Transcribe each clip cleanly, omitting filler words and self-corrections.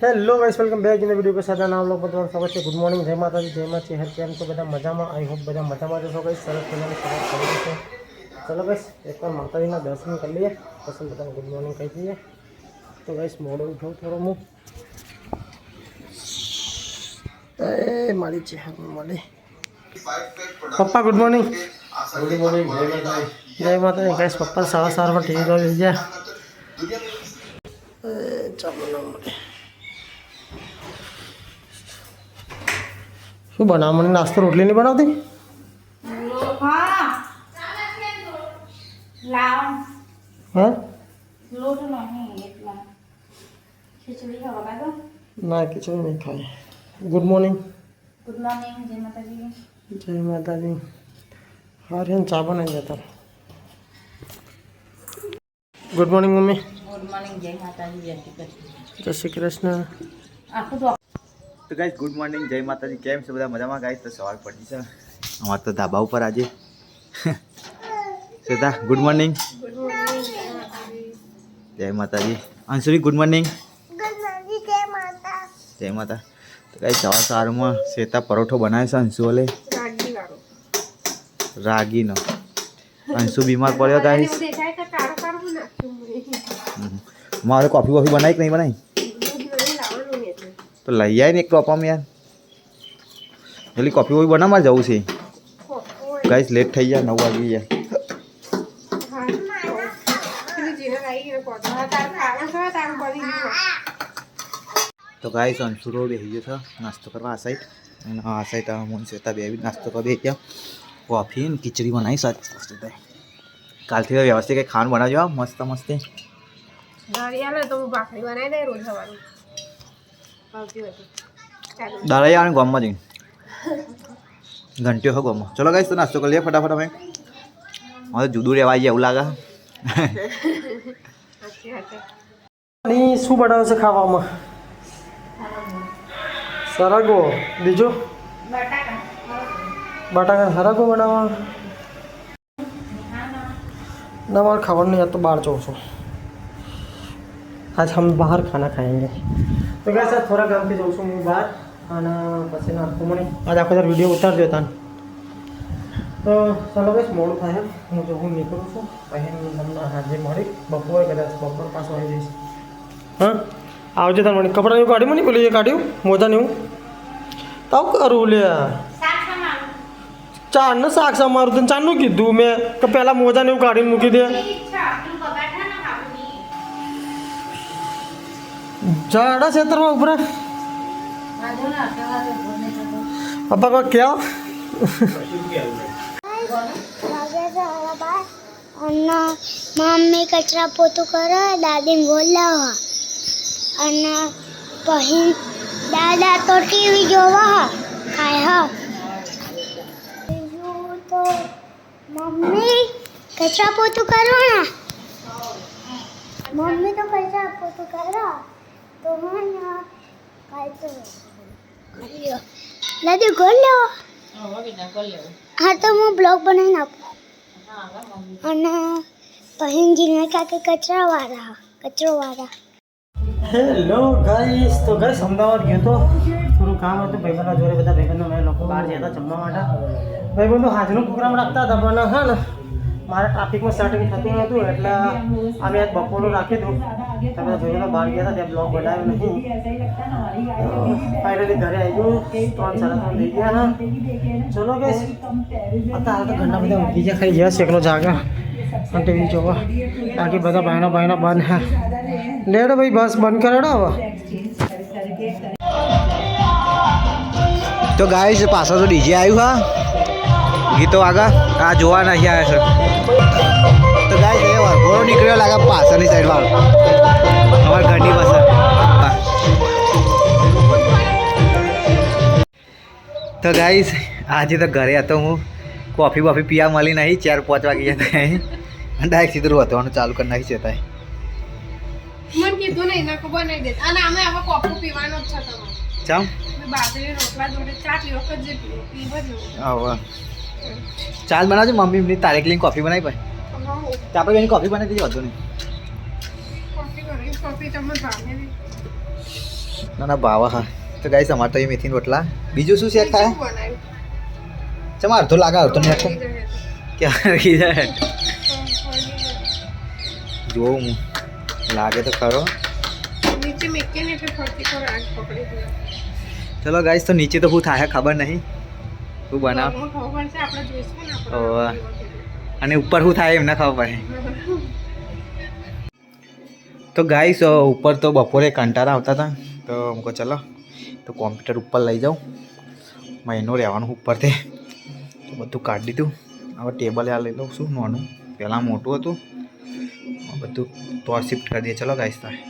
Hello guys welcome back in video के साथ नाम लोग बताओ स्वागत है। गुड मॉर्निंग जय माता दी जय माता हर केम तो બધા મજામાં आई होप બધા મજામાં જશો गाइस। સરસ મજાની સવાર કરી છે। चलो गाइस एक बार માતાજીના દર્શન કરી લઈએ પછી બધાને ગુડ મોર્નિંગ કહી દઈએ। તો गाइस મોડો ઉઠો થોડો હું એ મારી છે મળી પપ્પા ગુડ મોર્નિંગ। ગુડ મોર્નિંગ જય માતા દી गाइस। પપ્પા સવાર સવારમાં ટીવી જોઈ લીધા ચાલો ના મળે શું બનાવવાની નાસ્તો રોટલી નહીં બનાવતી? હા ના ખીચડી નહીં ખાય। ગુડ મોર્નિંગ જય માતાજી। હારે ચા બનાવી જતા। Good morning mummy. Good morning જય માતાજી જય શ્રી કૃષ્ણ। तो गाइस गुड मॉर्निंग जय माता दी केम से बधा मजामा गाइस। तो सवार पड़ी છે અમાર તો ધાબા ઉપર આજે શ્વેતા ગુડ મોર્નિંગ जय माता दी। अंशुरी गुड मॉर्निंग जय माता। तो गाइस सवार सवाરમાં શ્વેતા પરોઠો બનાવે છે અંશુ ઓલે રાગીનો। અંશુ બીમાર પડ્યો ગાइस। મારે કોફી વોફી બનાવી કે નહીં બનાવી? तो लई आए ने एक टॉपा में यार जल्दी कॉफी वॉफी बना मार जाऊँ से गाइस लेट थी जाए 9 वागी जाए। तो गाइस अंशुरो बेही था नास्तो करवा आ साइड मन श्वेता बे नास्तो कर गया। कॉफी खिचड़ी बनाई साथ काल थी व्यवस्थित कहीं खान बना जो मस्त मस्त दादा यार गम में घंटियों हो गम। चलो गाइस तो नाश्तो कर लिया फटाफट में और जुदू रेवा એવું લાગે। ની શું બનાવે છે ખાવામાં? સરાગો બીજો બટાકા સરાગો બનાવવા ना बाहर खाना नहीं। तो बाहर जाऊँ छो आज हम बाहर खाना खाएंगे। तो कैसे थोड़ा काम पे जाऊँ मैं बाहर खाना पसी नाखो मैं आज आखो सर वीडियो उतार देता। तो चलो बस मोड़ था हूँ जो हूँ निकलूँ छूँ पहन તમને હાજે મળી બપોરે કદાચ બપોર પાછો આવી જઈશ। હા આવજે તાર મને કપડાં એવું કાઢ્યું મને પેલું એ કાઢ્યું મોજા ને એવું તાવ કરું લે ચારને શાક સમારું તને ચારનું કીધું મેં કે પહેલાં મોજા ને એવું કાઢીને મૂકી દે। जाड़ा क्षेत्र में ऊपर पापा को क्या मम्मी कचरा पोतू कर दादी बोला पही दादा तो टीवी जोवा खाया तो मम्मी कचरा पोतू करो ना मम्मी तो कचरा पोतू करो तो दादी खोल लो। हाँ तो मैं ब्लॉग बनाई ना पहन काके कचरा वाला। Hello guys. तो गाइस अमदावाद गयो तो थोड़ું કામ હતું ભાઈબંધના જોડે બધા ભાઈબંધો મેં લોકો બહાર ગયા હતા જમવા માટે। ભાઈબંધો હાજનો પ્રોગ્રામ રાખતા હતા પણ હા ને મારા ટ્રાફિકમાં સ્ટાર્ટિંગ થતું નહોતું એટલે અમે આજ બપોરનું રાખી દઉં તમે ભાઈબંધો બહાર ગયા હતા ત્યાં બ્લોગ બનાવ્યો નહીં। ફાઇનલી ઘરે આવી ગયું 3:30 થઈ ગયા। હા ચલો ગાઈસ અત્યારે તો ઘરના બધા ઊંઘી ગયા ખાઈ ગયા એકલો જાગા અને ટીવી જોવા બાકી બધા ભાઈનો બંધ। હા લેડો ભાઈ બસ બંધ કરાડો હવે। तो गाइस पासा तो डीजे आयु हाँ गीतो आगा आ जोवा नहीं आया सर। तो गाइस ये वरघोड़ो निकलो लगा पासानी साइड वाल हमार गाड़ी बस। तो गाइस आज तो घरे आता हूँ कॉफी वॉफी पिया मली नहीं 4-5 वागे जाता है डायरेक्ट सीधे रोतવાનું ચાલુ કરી નાખી છે। મન કીધું નહીં ના ખબર નહીં દે અને અમે હવે કોફી પીવાનો જ છે તમારે ચામ બાજરી રોટલા જોડે ચા પીવો કે જે પીવો જ આવા ચાલ બનાવજો મમ્મી એમની તારીખ લઈને કોફી બનાવી ભાઈ તો આપણે એની કોફી બનાવી દીધી હતું નહીં કોફી કરી કોફી તમને ભાવે ના ના ભાવા હા. તો ગાઈસ અમારે તો એ મેથી રોટલા. બીજું શું છે ખાય? શું બનાવ્યું? ચમ અડધો લાગે અડધો નહીં આખો ક્યાં રહી જાય જોઉં હું લાગે તો ખરો. નીચે મેકે ને એટલે ફરતી પર આગ પકડી દે. ચલો ગાઈસ તો નીચે તો શું થાય ખબર નહીં શું બનાવ ઘરમાં ખબર પડશે આપણે જોઈશું ને આપણે. ઓવે. અને ઉપર શું થાય એમને ખબર પડે. તો ગાઈસ ઉપર તો બપોરે કંટાળા આવતા હતા તો અમકો ચલો તો કોમ્પ્યુટર ઉપર લઈ જાઉં મહિનો રહેવાનું ઉપરથી તો બધું કાઢી દીધું. હવે ટેબલ આ લઈ લઉં છું નાનું પહેલાં મોટું હતું બધું તો શિફ્ટ કરી દઈએ. ચલો ગાઈસ થાય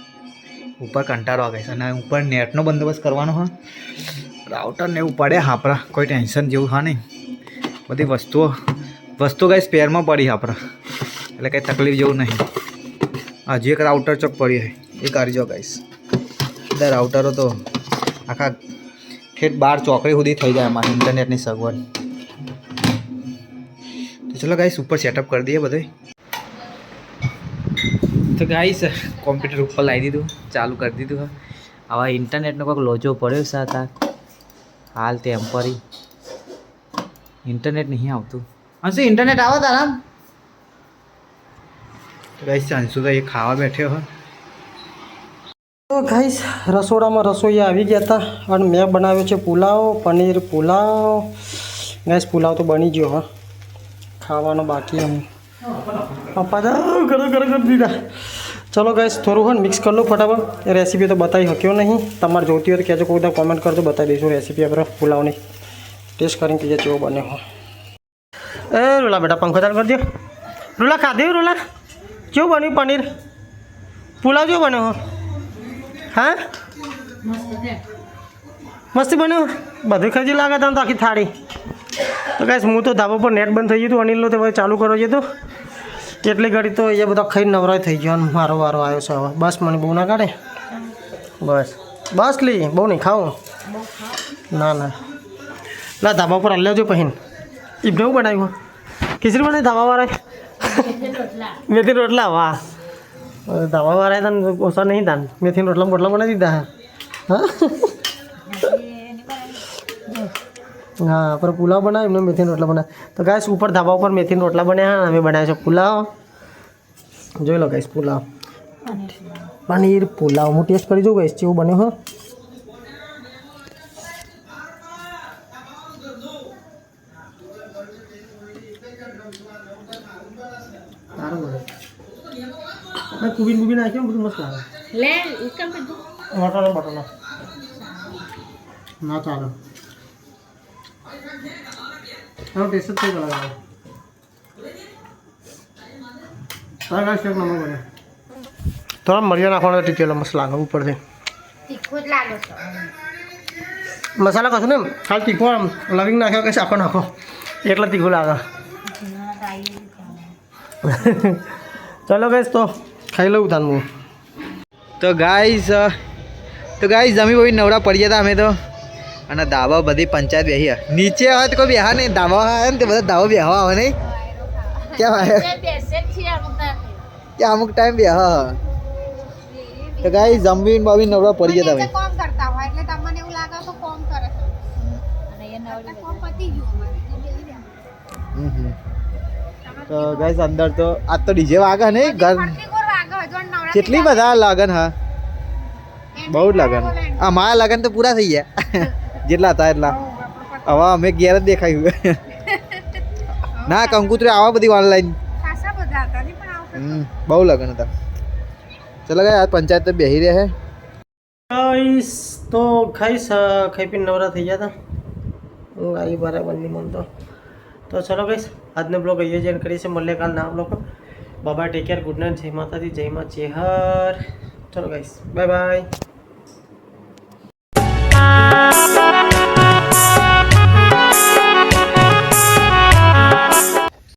ઉપર કંટાળો ગાઈસ અને ઉપર નેટનો બંદોબસ્ત કરવાનો હોય રાઉટર ને એવું પડે આપણા કોઈ ટેન્શન જેવું હા નહીં. બધી વસ્તુઓ ગાઈસ સ્પેરમાં પડી આપણા એટલે કંઈ તકલીફ જેવું નહીં. હજી એક રાઉટર ચોક પડી હોય એ કરી જાઓ ગાઈસ. બધા રાઉટરો તો આખા ઠેઠ 12 ચોકડી સુધી થઈ જાય અમારે ઇન્ટરનેટની સગવડ. તો ચલો ગાઈસ ઉપર સેટઅપ કરી દઈએ બધું. તો ગાઈસ કોમ્પ્યુટર ઉપર લાવી દીધું ચાલુ કરી દીધું. હવે ઇન્ટરનેટનો કોઈક લોચો પડ્યો સાથે હાલ ટેમ્પરી ઇન્ટરનેટ નહીં આવતું. અંશુ ઇન્ટરનેટ આવે તારા? ગાઈસ અંશુ તો એ ખાવા બેઠ્યો હોય. તો ગાઈસ રસોડામાં રસોઈ આવી ગયા હતા અને મેં બનાવ્યો છે પુલાવ પનીર પુલાવ. ગાઈસ પુલાવ તો બની ગયો હા ખાવાનો બાકી એમ પપ્પા તો કરો કરી દીધા. ચલો ગાઈસ થોડું હોય મિક્સ કરી લો ફટાફટ. એ રેસીપી તો બતાવી શક્યો નહીં. તમારે જોઈતી હોય તો કહેજો કોઈ કોમેન્ટ કરજો બતાવી દઈશું રેસીપી આપણે પુલાવની ટેસ્ટ કરીને કહીએ કેવો બને હો. એ રૂલા બેટા પંખો ચાલુ કરજો. રૂલા ખાધું રૂલા કેવું બન્યું પનીર પુલાવ કેવો બન્યો હો? હા મસ્તી બન્યું બધું ખજી લાગે તને તો આખી થાળી. તો ગાઈસ હું તો ધાબા પર નેટ બંધ થઈ ગયું હતું અનિલનો તો હવે ચાલુ કરો છે તો એટલી ઘડી તો એ બધા ખાઈને નવરાય થઈ ગયો અને મારો વારો આવ્યો છે હવે. બસ મને બહુ ના કાઢે બસ લી બહુ નહીં ખાવું ના ના લા ધાબા પર હલ્યા જો પહેન ઇબને એવું બનાવ્યું ખીચડી બનાવી ધાબાવાળાએ મેથી રોટલા વાહ ધાબાવાળાએ તને ઓછા નહીં તાન મેથી રોટલા બોટલા બનાવી દીધા હા હા પર પુલાવ બનાવ્યો એમને મેથી રોટલા બનાવ્યા. તો ગાઈસ ઉપર ધાબા ઉપર મેથી રોટલા બન્યા અમે બનાવ્યા છે પુલાવ. જોઈ લો ગાઈસ પુલાવ પનીર પુલાવ હું ટેસ્ટ કરી જોઉં ગાઈસ કેવું બન્યું હા. સારું બને કુબી નાખ્યો બધું મસ્ત લાગે. લે ઉકમ બધું બટનો બટનો ના ચાલો હવે ટેસ્ટ થઈ ગયો લાગે. સારા શેક નંબર બને થોડા મરિયા નાખવાનો ટીકેલો મસ્ત લાગે ઉપરથી તીખું જ લાગે છે. મસાલા કશું ને ખાલી તીખો લવિંગ નાખ્યો કે સાકર નાખો એટલે તીખું લાગે. ચલો ગાઈસ તો ખાઈ લઉં તાન હું. તો ગાઈસ જમી બહુ નવરા પડી ગયા હતા અમે તો અને દાવા બધી પંચાયત બેહી નીચે આવે તો કોઈ બેહા નહીં દાવા આવે ને તે બધા દાવા બેહવા આવે નહીં કેમ આવે કે અમુક ટાઈમ બેહા. તો ગાઈસ જમીન બમી નવરા પડી ગયા હતા અમે. કોમ કરતા હોય એટલે તમને એવું લાગે તો કોમ કરે છે અને એ નવરી કોમ પતી ગયું અમારે. તો ગાઈસ અંદર તો આજ તો ડીજે વાગે નહીં ઘર કેટલી બધા લગન હા બહુ જ લગન આ મારા લગન તો પૂરા થઈ ગયા જેટલા હતા એટલા હવે અમે ઘેર જ દેખાયું ના કંકુતરી આવા બધી ઓનલાઈન બહુ લગન હતા. ચલો ગાઈસ આજ પંચાયત તો બેહી રહે ગાઈસ તો ખાઈ પીને નવરા થઈ ગયા હતા ગાઈ બરાબર નહીં મન તો ચલો ગાઈસ આજનો બ્લોગ અહીંયા જઈને કરીએ છીએ મળીએ કાલ ના blog. Bye take care good night જય માતાજી જય મા ચેહર. ચલો ગાઈસ બાય બાય.